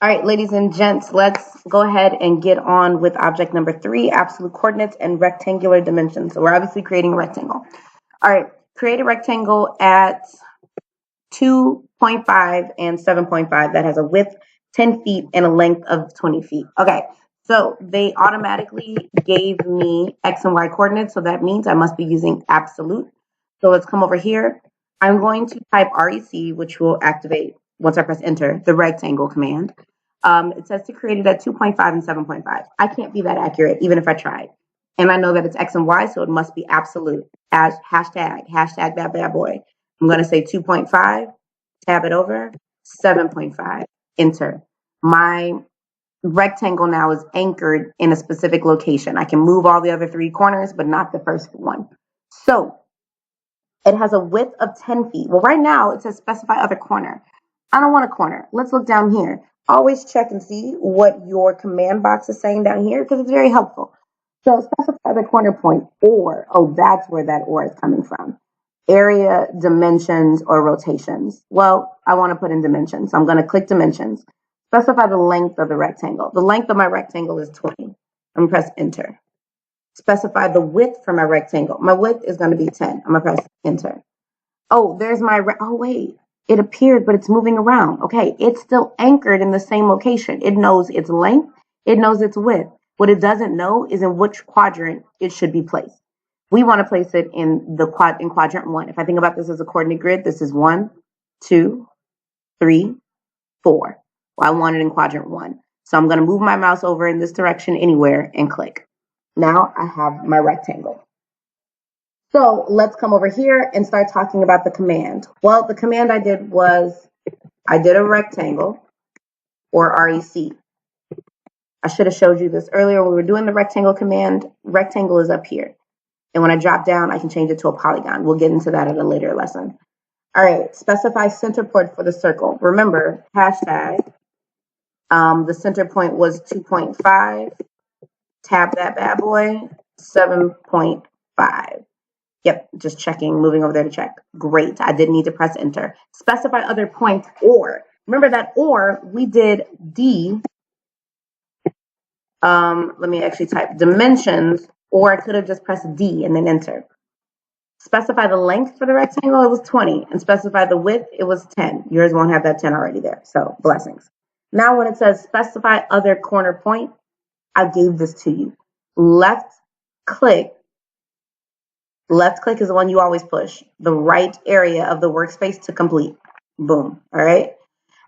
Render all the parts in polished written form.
All right, ladies and gents, let's go ahead and get on with object number 3, absolute coordinates and rectangular dimensions. So we're obviously creating a rectangle. All right, create a rectangle at 2.5 and 7.5 that has a width 10 feet and a length of 20 feet. Okay, so they automatically gave me X and Y coordinates, so that means I must be using absolute. So let's come over here. I'm going to type REC, which will activate once I press enter, the rectangle command. It says to create it at 2.5 and 7.5. I can't be that accurate, even if I tried. And I know that it's X and Y, so it must be absolute. As hashtag that bad boy. I'm going to say 2.5, tab it over, 7.5, enter. My rectangle now is anchored in a specific location. I can move all the other 3 corners, but not the first one. So it has a width of 10 feet. Well, right now it says specify other corner. I don't want a corner. Let's look down here. Always check and see what your command box is saying down here because it's very helpful. So specify the corner point or, oh, that's where that or is coming from. Area, dimensions, or rotations. Well, I want to put in dimensions. So I'm going to click dimensions. Specify the length of the rectangle. The length of my rectangle is 20. I'm going to press enter. Specify the width for my rectangle. My width is going to be 10. I'm going to press enter. Oh, there's my, oh wait, it appeared, but it's moving around. Okay, it's still anchored in the same location. It knows its length. It knows its width. What it doesn't know is in which quadrant it should be placed. We want to place it in quadrant 1. If I think about this as a coordinate grid, this is 1, 2, 3, 4. Well, I want it in quadrant 1. So I'm going to move my mouse over in this direction anywhere and click. Now I have my rectangle. So let's come over here and start talking about the command. Well, the command I did was, I did a rectangle, or REC. I should have showed you this earlier when we were doing the rectangle command. Rectangle is up here. And when I drop down, I can change it to a polygon. We'll get into that at a later lesson. All right, specify center point for the circle. Remember, hashtag, the center point was 2.5. Tab that bad boy, 7.5. Yep, just checking, moving over there to check. Great, I didn't need to press enter. Specify other points or. Remember that or, we did D, let me actually type dimensions, or I could have just pressed D and then enter. Specify the length for the rectangle, it was 20, and specify the width, it was 10. Yours won't have that 10 already there, so blessings. Now when it says specify other corner point, I gave this to you. Left click is the one you always push. The right area of the workspace to complete. Boom. All right.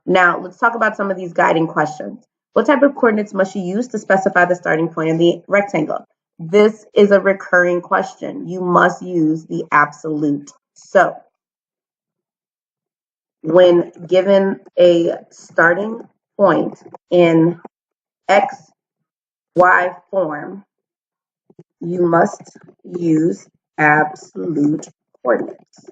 Now let's talk about some of these guiding questions. What type of coordinates must you use to specify the starting point of the rectangle? This is a recurring question. You must use the absolute. So when given a starting point in X, Y form, you must use absolute coordinates.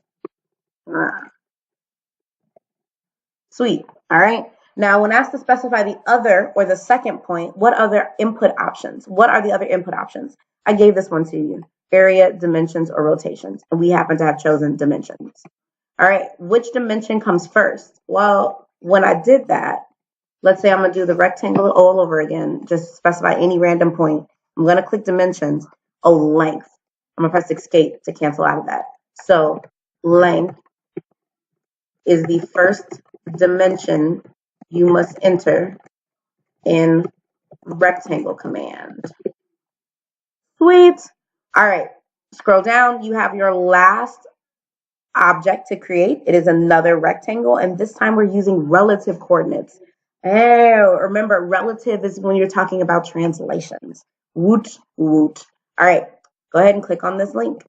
Sweet. All right. Now, when asked to specify the other or the second point, what other input options? What are the other input options? I gave this one to you. Area, dimensions, or rotations. And we happen to have chosen dimensions. All right. Which dimension comes first? Well, when I did that, let's say I'm going to do the rectangle all over again. Just specify any random point. I'm going to click dimensions. Oh, length. I'm going to press escape to cancel out of that. So length is the first dimension you must enter in rectangle command. Sweet. All right. Scroll down. You have your last object to create. It is another rectangle, and this time we're using relative coordinates. Oh, remember, relative is when you're talking about translations. Woot, woot. All right. Go ahead and click on this link.